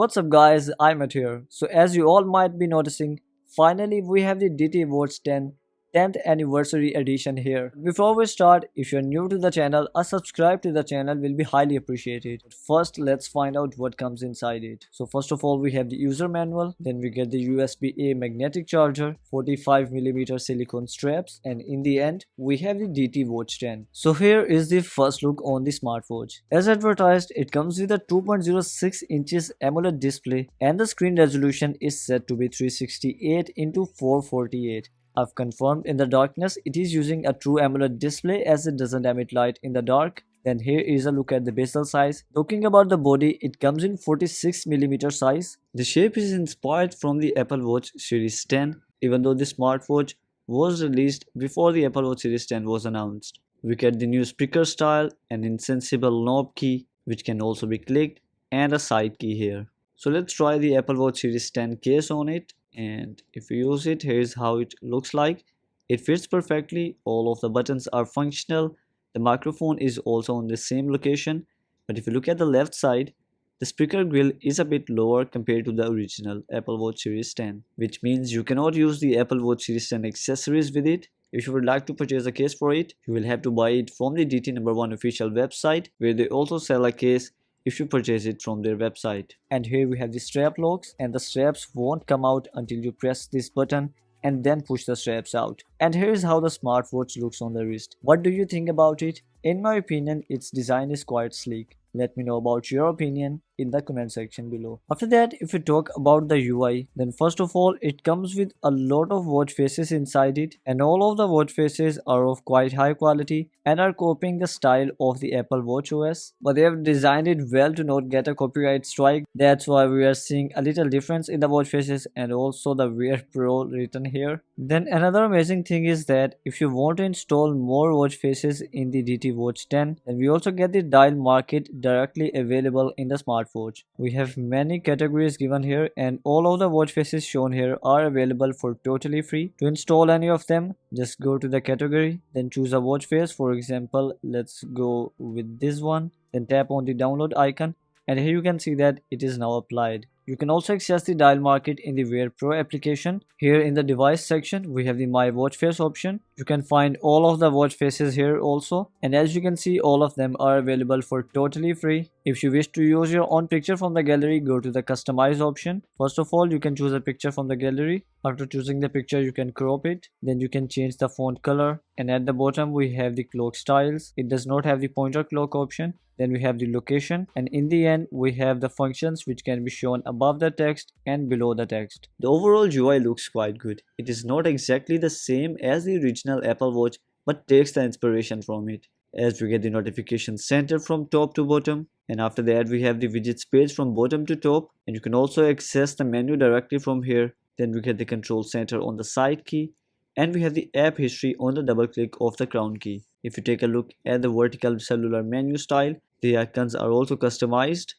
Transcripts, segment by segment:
What's up guys, iMAT here. So as you all might be noticing, finally we have the DT Watch 10 10th anniversary edition here. Before we start, if you're new to the channel, a subscribe to the channel will be highly appreciated. But first, let's find out what comes inside it. So first of all, we have the user manual, then we get the USB-A magnetic charger, 45mm silicone straps, and in the end, we have the DT Watch 10. So here is the first look on the smartwatch. As advertised, it comes with a 2.06 inches AMOLED display and the screen resolution is set to be 368 into 448. I've confirmed in the darkness it is using a true AMOLED display as it doesn't emit light in the dark. Then here is a look at the bezel size. Talking about the body, it comes in 46mm size. The shape is inspired from the Apple Watch Series 10, even though the smartwatch was released before the Apple Watch Series 10 was announced. We get the new speaker style, an insensible knob key which can also be clicked, and a side key here. So let's try the Apple Watch Series 10 case on it. And if you use it, here's how it looks like. It fits perfectly, all of the buttons are functional, the microphone is also on the same location, but if you look at the left side, the speaker grill is a bit lower compared to the original Apple Watch Series 10, which means you cannot use the Apple Watch Series 10 accessories with it. If you would like to purchase a case for it, you will have to buy it from the DT No. 1 official website, where they also sell a case if you purchase it from their website. And here we have the strap locks, and the straps won't come out until you press this button and then push the straps out. And here is how the smartwatch looks on the wrist. What do you think about it? In my opinion, its design is quite sleek. Let me know about your opinion in the comment section below. After that, if we talk about the UI, then first of all, it comes with a lot of watch faces inside it, and all of the watch faces are of quite high quality and are copying the style of the Apple Watch OS, but they have designed it well to not get a copyright strike. That's why we are seeing a little difference in the watch faces and also the Wear Pro written here. Then another amazing thing is that if you want to install more watch faces in the DT Watch 10, then we also get the dial market directly available in the smartwatch. We have many categories given here, and all of the watch faces shown here are available for totally free. To install any of them, just go to the category, then choose a watch face. For example, let's go with this one, then tap on the download icon, and here you can see that it is now applied. You can also access the dial market in the Wear Pro application. Here in the device section, we have the My Watch Face option. You can find all of the watch faces here also. And as you can see, all of them are available for totally free. If you wish to use your own picture from the gallery, go to the Customize option. First of all, you can choose a picture from the gallery. After choosing the picture, you can crop it. Then you can change the font color. And at the bottom, we have the clock styles. It does not have the pointer clock option. Then we have the location, and in the end we have the functions which can be shown above the text and below the text. The overall UI looks quite good. It is not exactly the same as the original Apple Watch, but takes the inspiration from it, as we get the notification center from top to bottom, and after that we have the widgets page from bottom to top, and you can also access the menu directly from here. Then we get the control center on the side key, and we have the app history on the double click of the crown key. If you take a look at the vertical cellular menu style, the icons are also customized,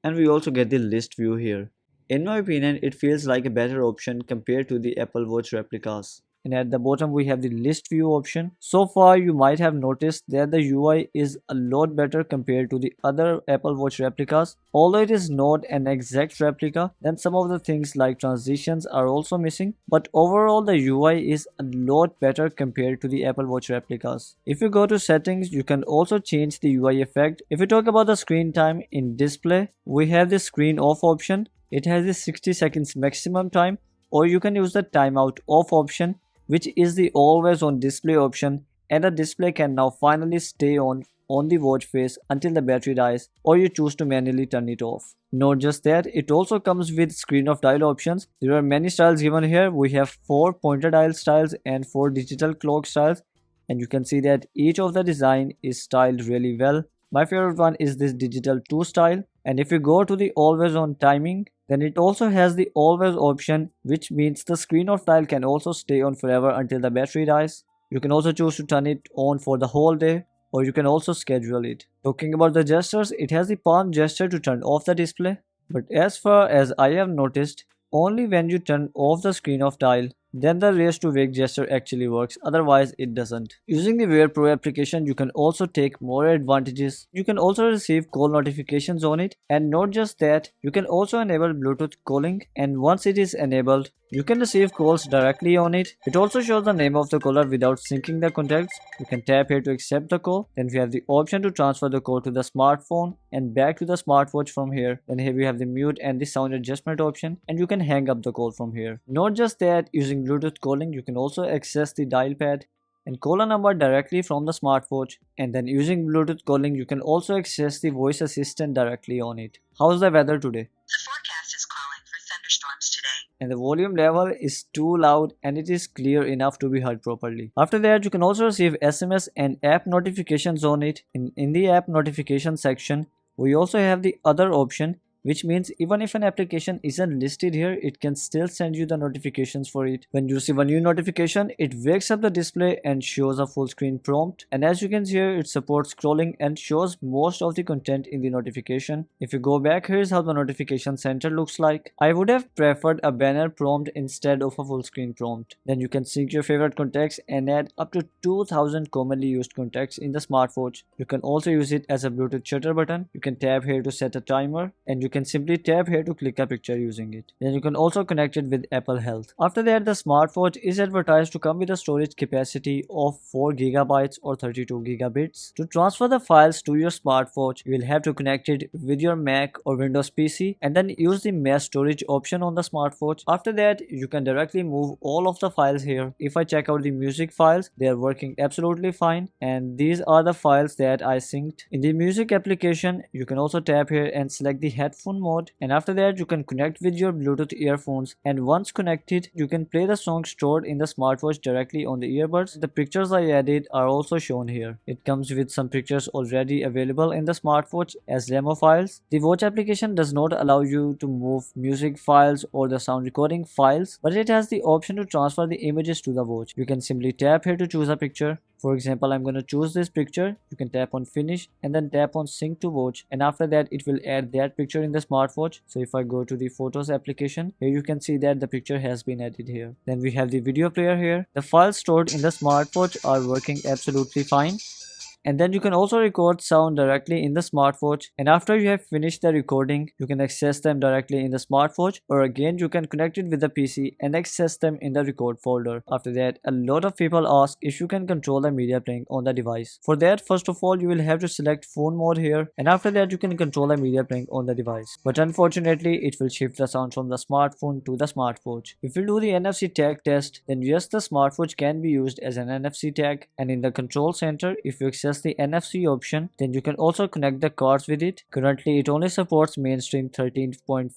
and we also get the list view here. In my opinion, it feels like a better option compared to the Apple Watch replicas. And at the bottom we have the list view option. So far you might have noticed that the UI is a lot better compared to the other Apple Watch replicas. Although it is not an exact replica, then some of the things like transitions are also missing, but overall the UI is a lot better compared to the Apple Watch replicas. If you go to settings, you can also change the UI effect. If we talk about the screen time in display, we have the screen off option. It has the 60 seconds maximum time, or you can use the timeout off option, which is the always on display option, and the display can now finally stay on the watch face until the battery dies, or you choose to manually turn it off. Not just that, it also comes with screen of dial options. There are many styles given here. We have 4 pointer dial styles and 4 digital clock styles, and you can see that each of the design is styled really well. My favorite one is this digital 2 style, and if you go to the always on timing, then it also has the always option, which means the screen of dial can also stay on forever until the battery dies. You can also choose to turn it on for the whole day, or you can also schedule it. Talking about the gestures, it has the palm gesture to turn off the display, but as far as I have noticed, only when you turn off the screen of dial, then the raise to wake gesture actually works, otherwise it doesn't. Using the Wear Pro application, you can also take more advantages. You can also receive call notifications on it, and not just that, you can also enable Bluetooth calling, and once it is enabled, you can receive calls directly on it. It also shows the name of the caller without syncing the contacts. You can tap here to accept the call. Then we have the option to transfer the call to the smartphone and back to the smartwatch from here. Then here we have the mute and the sound adjustment option, and you can hang up the call from here. Not just that, using Bluetooth calling, you can also access the dial pad and call a number directly from the smartwatch, and then using Bluetooth calling you can also access the voice assistant directly on it. How's the weather today? The forecast is calling for thunderstorms today. And the volume level is too loud and it is clear enough to be heard properly. After that, you can also receive SMS and app notifications on it. In the app notification section, we also have the other option, which means even if an application isn't listed here, it can still send you the notifications for it. When you receive a new notification, it wakes up the display and shows a full screen prompt. And as you can see here, it supports scrolling and shows most of the content in the notification. If you go back, here's how the notification center looks like. I would have preferred a banner prompt instead of a full screen prompt. Then you can sync your favorite contacts and add up to 2000 commonly used contacts in the smartwatch. You can also use it as a Bluetooth shutter button. You can tap here to set a timer, and you can simply tap here to click a picture using it. Then you can also connect it with Apple Health. After that, the smartwatch is advertised to come with a storage capacity of 4 GB or 32 gigabits. To transfer the files to your smartwatch, you will have to connect it with your Mac or Windows PC and then use the mass storage option on the smartwatch. After that, you can directly move all of the files here. If I check out the music files, they are working absolutely fine, and these are the files that I synced. In the music application, you can also tap here and select the headphone mode, and after that you can connect with your Bluetooth earphones, and once connected you can play the song stored in the smartwatch directly on the earbuds. The pictures I added are also shown here. It comes with some pictures already available in the smartwatch as demo files. The watch application does not allow you to move music files or the sound recording files, but it has the option to transfer the images to the watch. You can simply tap here to choose a picture. For example, I'm going to choose this picture. You can tap on finish and then tap on sync to watch, and after that it will add that picture in the smartwatch. So if I go to the photos application, here you can see that the picture has been added here. Then we have the video player here. The files stored in the smartwatch are working absolutely fine. And then you can also record sound directly in the smartwatch, and after you have finished the recording, you can access them directly in the smartwatch, or again you can connect it with the PC and access them in the record folder. After that, a lot of people ask if you can control the media playing on the device. For that, first of all you will have to select phone mode here, and after that you can control the media playing on the device. But unfortunately it will shift the sound from the smartphone to the smartwatch. If you do the NFC tag test, then yes, the smartwatch can be used as an NFC tag, and in the control center, if you access the NFC option, then you can also connect the cards with it. Currently it only supports mainstream 13.56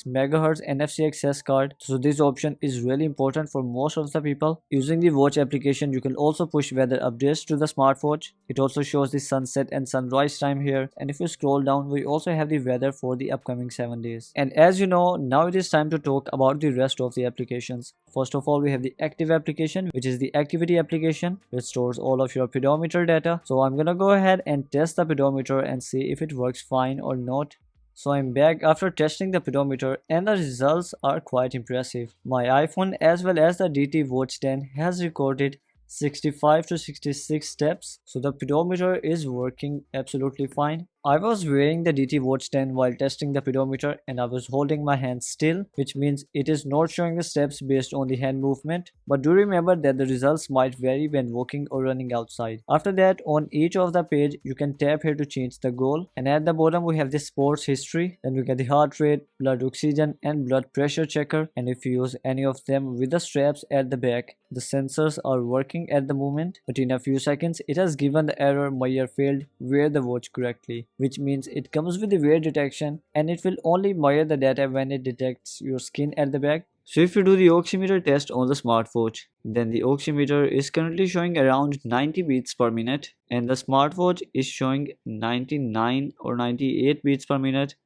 MHz NFC access card, so this option is really important for most of the people. Using the watch application, you can also push weather updates to the smartwatch. It also shows the sunset and sunrise time here, and if you scroll down, we also have the weather for the upcoming 7 days. And as you know, now it is time to talk about the rest of the applications. First of all, we have the active application, which is the activity application, which stores all of your pedometer data. So I'm gonna go ahead and test the pedometer and see if it works fine or not. So I'm back after testing the pedometer, and the results are quite impressive. My iPhone as well as the DT Watch 10 has recorded 65 to 66 steps, so the pedometer is working absolutely fine. I was wearing the DT Watch 10 while testing the pedometer, and I was holding my hand still, which means it is not showing the steps based on the hand movement. But do remember that the results might vary when walking or running outside. After that, on each of the page, you can tap here to change the goal, and at the bottom we have the sports history. Then we get the heart rate, blood oxygen and blood pressure checker, and if you use any of them with the straps at the back, the sensors are working at the moment, but in a few seconds it has given the error Meyer failed wear the watch correctly, which means it comes with the wear detection and it will only measure the data when it detects your skin at the back. So if you do the oximeter test on the smartwatch, then the oximeter is currently showing around 90 beats per minute, and the smartwatch is showing 99 or 98 beats per minute.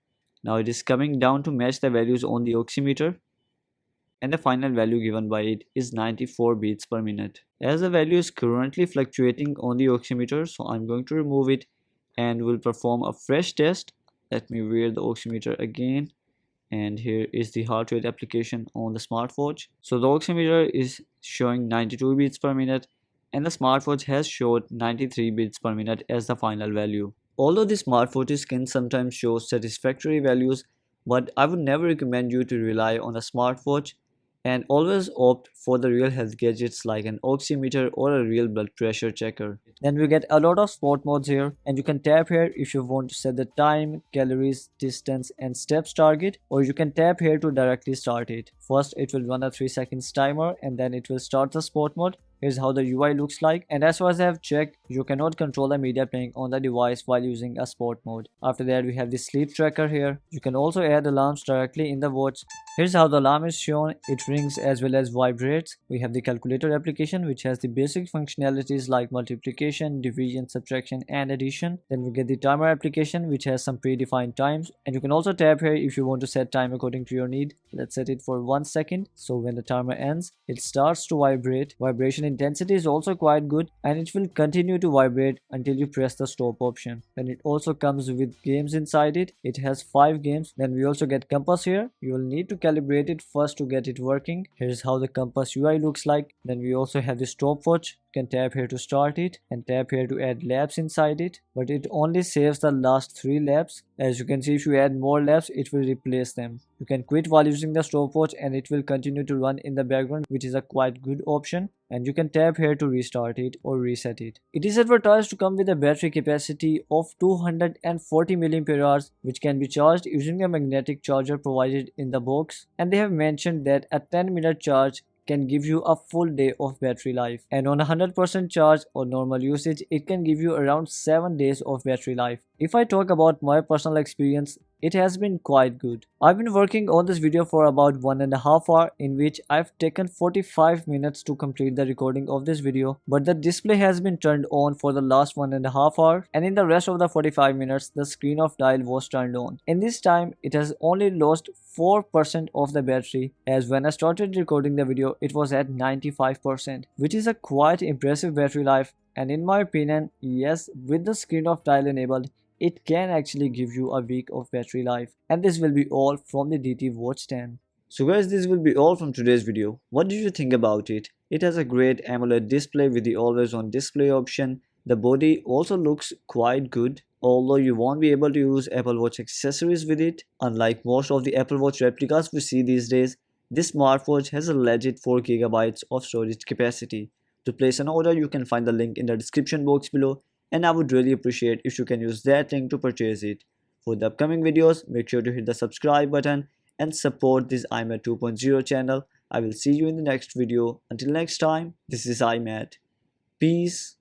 Now it is coming down to match the values on the oximeter, and the final value given by it is 94 beats per minute. As the value is currently fluctuating on the oximeter, so I'm going to remove it and will perform a fresh test. Let me wear the oximeter again, And here is the heart rate application on the smartwatch. So the oximeter is showing 92 beats per minute and the smartwatch has showed 93 beats per minute as the final value. Although the smartwatches can sometimes show satisfactory values, but I would never recommend you to rely on a smartwatch and always opt for the real health gadgets like an oximeter or a real blood pressure checker. Then we get a lot of sport modes here and you can tap here if you want to set the time, calories, distance and steps target, or you can tap here to directly start it. First it will run a 3 seconds timer and then it will start the sport mode. Here's how the UI looks like, and as far as I have checked, you cannot control the media playing on the device while using a sport mode. After that we have the sleep tracker here. You can also add alarms directly in the watch. Here's how the alarm is shown. It rings as well as vibrates. We have the calculator application which has the basic functionalities like multiplication, division, subtraction and addition. Then we get the timer application which has some predefined times, and you can also tap here if you want to set time according to your need. Let's set it for 1 second. So when the timer ends, it starts to vibrate. Vibration intensity is also quite good and it will continue to vibrate until you press the stop option. Then it also comes with games inside it. It has 5 games. Then we also get compass here. You will need to calibrate it first to get it working. Here's how the compass UI looks like. Then we also have the stopwatch. You can tap here to start it and tap here to add laps inside it, but it only saves the last 3 laps. As you can see, if you add more laps it will replace them. You can quit while using the stopwatch and it will continue to run in the background, which is a quite good option, and you can tap here to restart it or reset it. It is advertised to come with a battery capacity of 240 mAh which can be charged using a magnetic charger provided in the box, and they have mentioned that a 10-minute charge can give you a full day of battery life, and on 100% charge or normal usage it can give you around 7 days of battery life. If I talk about my personal experience, it has been quite good. I've been working on this video for about 1.5 hours, in which I've taken 45 minutes to complete the recording of this video, but the display has been turned on for the last 1.5 hours, and in the rest of the 45 minutes the screen of dial was turned on. In this time it has only lost 4% of the battery, as when I started recording the video it was at 95%, which is a quite impressive battery life. And in my opinion, yes, with the screen of dial enabled, it can actually give you a week of battery life. And this will be all from the DT Watch 10. So guys, this will be all from today's video. What did you think about it? It has a great AMOLED display with the always on display option. The body also looks quite good, although you won't be able to use Apple Watch accessories with it. Unlike most of the Apple Watch replicas we see these days, this smartwatch has a legit 4 GB of storage capacity. To place an order, you can find the link in the description box below, and I would really appreciate if you can use that link to purchase it. For the upcoming videos, make sure to hit the subscribe button and support this iMAT 2.0 channel. I will see you in the next video. Until next time, this is iMAT. Peace.